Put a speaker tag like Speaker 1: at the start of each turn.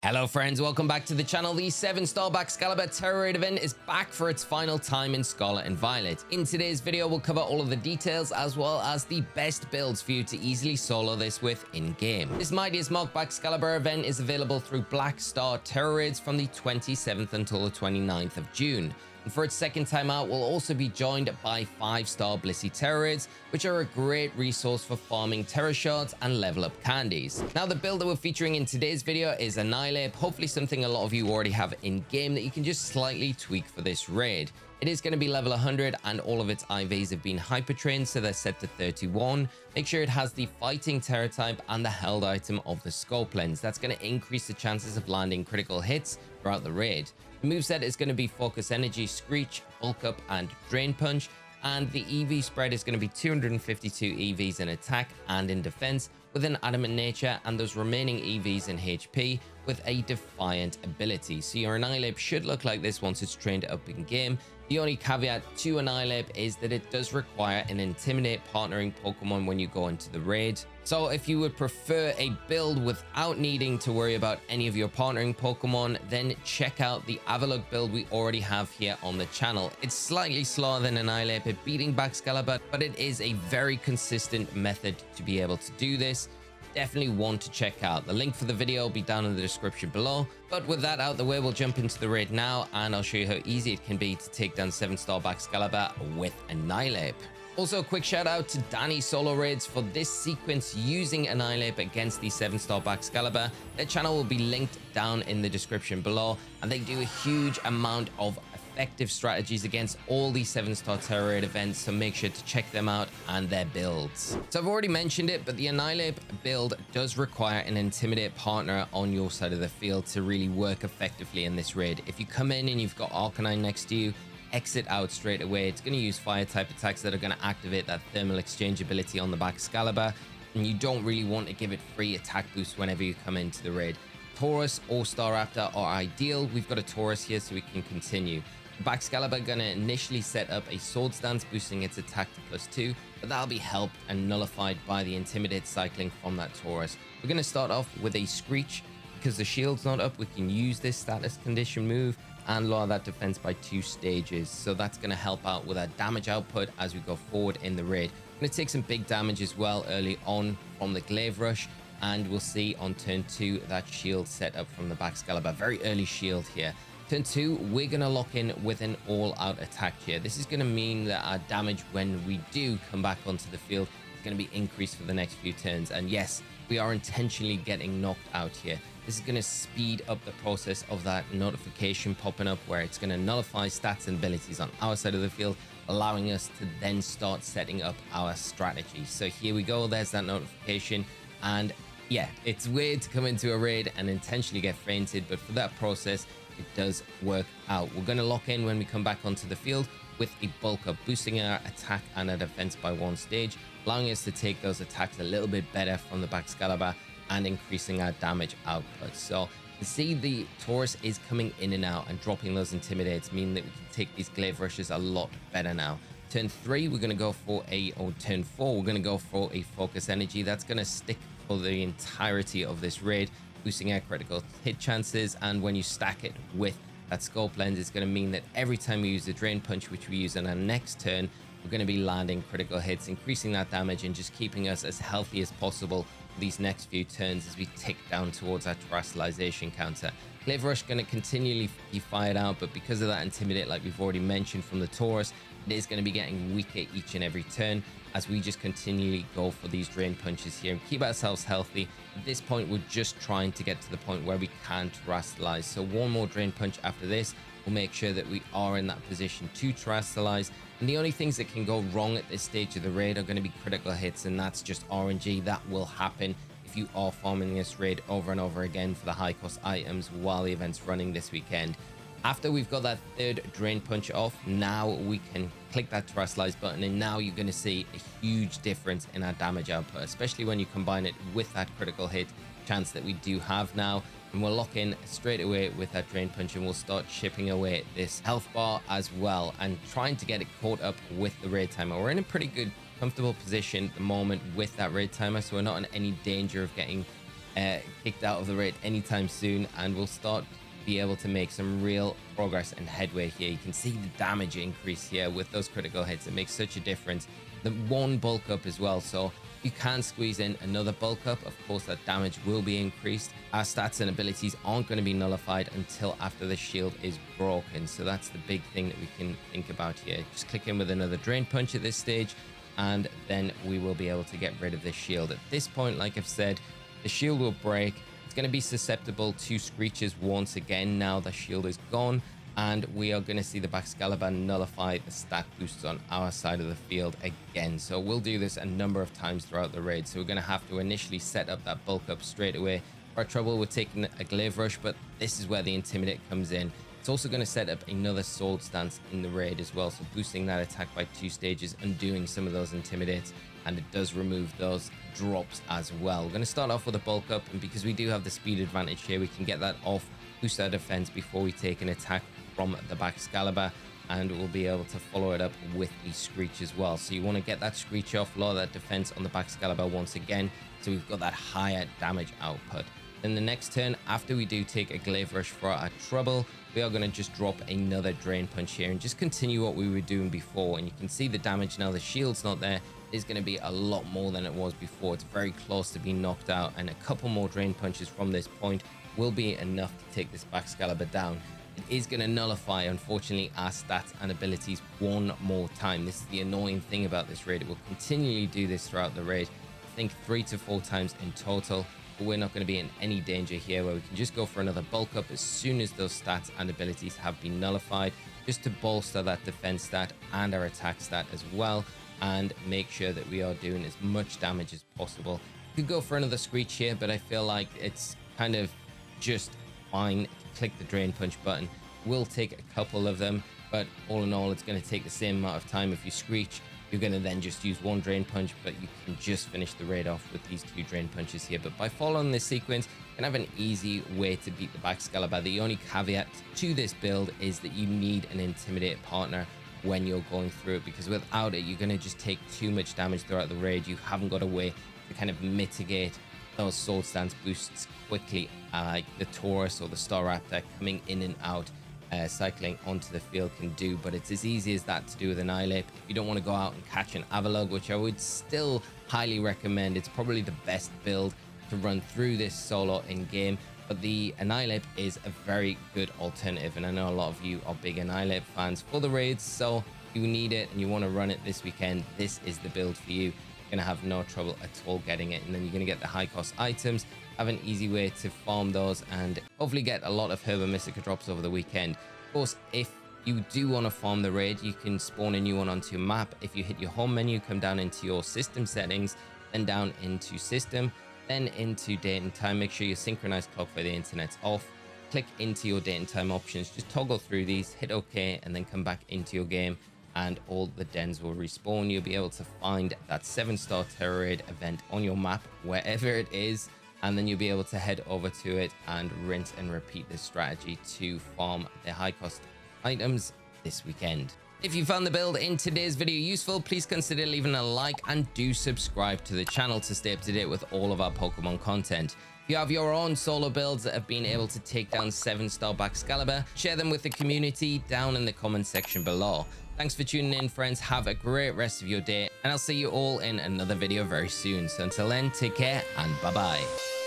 Speaker 1: Hello friends, welcome back to the channel. The 7-star BAXCALIBUR Tera raid event is back for its final time in Scarlet and Violet. In today's video, we'll cover all of the details as well as the best builds for you to easily solo this with in-game. This Mightiest Mark BAXCALIBUR event is available through Black Star Tera raids from the 27th until the 29th of June. And for its second time out, we'll also be joined by 5-star Blissey Tera raids, which are a great resource for farming Tera shards and level up candies. Now, the build that we're featuring in today's video is Annihilape, hopefully something a lot of you already have in game that you can just slightly tweak for this raid. It is going to be level 100 and all of its IVs have been hyper trained, so they're set to 31. Make sure it has the fighting Tera type and the held item of the scope lens. That's going to increase the chances of landing critical hits throughout the raid. The moveset is going to be Focus Energy, Screech, Bulk Up, and Drain Punch. And the EV spread is going to be 252 EVs in attack and in defense with an Adamant Nature, and those remaining EVs in HP with a Defiant ability. So your Annihilape should look like this once it's trained up in game. The only caveat to Annihilape is that it does require an Intimidate partnering Pokemon when you go into the raid. So if you would prefer a build without needing to worry about any of your partnering Pokemon, then check out the Avalok build we already have here on the channel. It's slightly slower than Annihilape at beating BAXCALIBUR, but it is a very consistent method to be able to do this. Definitely one to check out. The link for the video will be down in the description below. But with that out the way, we'll jump into the raid now, and I'll show you how easy it can be to take down 7-star BAXCALIBUR with Annihilape. Also, a quick shout out to Danisoloraids for this sequence using Annihilape against the 7-star BAXCALIBUR. Their channel will be linked down in the description below, and they do a huge amount of effective strategies against all these 7-star Tera raid events, so make sure to check them out and their builds. So I've already mentioned it, but the Annihilape build does require an Intimidate partner on your side of the field to really work effectively in this raid. If you come in and you've got Arcanine next to you, exit out straight away. It's going to use fire type attacks that are going to activate that thermal exchange ability on the BAXCALIBUR, and you don't really want to give it free attack boost whenever you come into the raid. Taurus or Staraptor are ideal. We've got a Taurus here, so we can continue. BAXCALIBUR gonna initially set up a Sword Stance, boosting its attack to +2, but that'll be helped and nullified by the Intimidate cycling from that Taurus. We're gonna start off with a Screech. Because the shield's not up, we can use this status condition move and lower that defense by 2 stages. So that's gonna help out with our damage output as we go forward in the raid. We're gonna take some big damage as well early on from the Glaive Rush, and we'll see on turn 2 that shield set up from the BAXCALIBUR. Very early shield here. Turn 2, we're going to lock in with an all-out attack here. This is going to mean that our damage when we do come back onto the field is going to be increased for the next few turns. And yes, we are intentionally getting knocked out here. This is going to speed up the process of that notification popping up, where it's going to nullify stats and abilities on our side of the field, allowing us to then start setting up our strategy. So here we go. There's that notification. And yeah, it's weird to come into a raid and intentionally get fainted, but for that process, it does work out. We're going to lock in when we come back onto the field with a bulk up, boosting our attack and our defense by 1 stage, allowing us to take those attacks a little bit better from the BAXCALIBUR and increasing our damage output. So you see the Taurus is coming in and out, and dropping those Intimidates mean that we can take these Glaive Rushes a lot better now. Turn 3, we're going to go for turn 4, we're going to go for a Focus Energy. That's going to stick for the entirety of this raid, boosting our critical hit chances. And when you stack it with that scope lens, it's going to mean that every time we use the Drain Punch, which we use on our next turn, we're going to be landing critical hits, increasing that damage and just keeping us as healthy as possible for these next few turns as we tick down towards our terrestrialization counter. Glaive Rush going to continually be fired out, but because of that Intimidate, like we've already mentioned from the Taurus, it is going to be getting weaker each and every turn as we just continually go for these Drain Punches here and keep ourselves healthy. At this point, we're just trying to get to the point where we can terrestrialize. So one more Drain Punch after this will make sure that we are in that position to terrestrialize. And the only things that can go wrong at this stage of the raid are going to be critical hits, and that's just RNG. That will happen if you are farming this raid over and over again for the high cost items while the event's running this weekend. After we've got that 3rd Drain Punch off, now we can click that Terrestrialize button, and now you're going to see a huge difference in our damage output, especially when you combine it with that critical hit chance that we do have now. And we'll lock in straight away with that Drain Punch, and we'll start chipping away at this health bar as well and trying to get it caught up with the raid timer. We're in a pretty good, comfortable position at the moment with that raid timer, so we're not in any danger of getting kicked out of the raid anytime soon, and we'll start be able to make some real progress and headway here. You can see the damage increase here with those critical hits. It makes such a difference. The one bulk up as well, so you can squeeze in another bulk up. Of course, that damage will be increased. Our stats and abilities aren't going to be nullified until after the shield is broken, so that's the big thing that we can think about here. Just click in with another drain punch at this stage, and then we will be able to get rid of this shield. At this point, like I've said, the shield will break. It's going to be susceptible to Screeches once again now the shield is gone, and we are going to see the BAXCALIBUR nullify the stat boosts on our side of the field again. So we'll do this a number of times throughout the raid. So we're going to have to initially set up that bulk up straight away. For our trouble, we're taking a glaive rush, but this is where the intimidate comes in. It's also going to set up another sword stance in the raid as well, so boosting that attack by 2 stages, undoing some of those intimidates, and it does remove those drops as well. We're going to start off with a bulk up, and because we do have the speed advantage here, we can get that off, boost our defense before we take an attack from the BAXCALIBUR, and we'll be able to follow it up with the Screech as well. So you want to get that Screech off, lower that defense on the BAXCALIBUR once again, so we've got that higher damage output. Then the next turn, after we do take a glaive rush for our trouble, we are going to just drop another drain punch here and just continue what we were doing before. And you can see the damage now. The shield's not there. Is going to be a lot more than it was before. It's very close to being knocked out, and a couple more drain punches from this point will be enough to take this BAXCALIBUR down. It is going to nullify, unfortunately, our stats and abilities one more time. This is the annoying thing about this raid. It will continually do this throughout the raid. I think 3 to 4 times in total. But we're not going to be in any danger here, where we can just go for another bulk up as soon as those stats and abilities have been nullified, just to bolster that defense stat and our attack stat as well, and make sure that we are doing as much damage as possible. Could go for another Screech here, but I feel like it's kind of just fine to click the drain punch button. We'll take a couple of them, but all in all, it's going to take the same amount of time. If you Screech, you're going to then just use 1 drain punch, but you can just finish the raid off with these 2 drain punches here. But by following this sequence, you can have an easy way to beat the BAXCALIBUR. The only caveat to this build is that you need an intimidate partner when you're going through it, because without it, you're going to just take too much damage throughout the raid. You haven't got a way to kind of mitigate those sword stance boosts quickly, like the Taurus or the Staraptor coming in and out. Cycling onto the field can do, but it's as easy as that to do with an Annihilape. If you don't want to go out and catch an Avalugg, which I would still highly recommend, it's probably the best build to run through this solo in game, but the Annihilape is a very good alternative, and I know a lot of you are big Annihilape fans for the raids, so if you need it and you want to run it this weekend, this is the build for you. You're going to have no trouble at all getting it, and then you're going to get the high cost items, have an easy way to farm those, and hopefully get a lot of Herba Mystica drops over the weekend. Of course, if you do want to farm the raid, you can spawn a new one onto your map. If you hit your home menu, come down into your system settings, then down into system, then into date and time. Make sure your synchronized clock for the internet's off. Click into your date and time options, just toggle through these, hit OK, and then come back into your game, and all the dens will respawn. You'll be able to find that 7-star Tera raid event on your map, wherever it is, and then you'll be able to head over to it and rinse and repeat this strategy to farm the high cost items this weekend. If you found the build in today's video useful, please consider leaving a like and do subscribe to the channel to stay up to date with all of our Pokemon content. If you have your own solo builds that have been able to take down 7-star BAXCALIBUR, share them with the community down in the comment section below. Thanks for tuning in, friends. Have a great rest of your day, and I'll see you all in another video very soon. So until then, take care and bye-bye.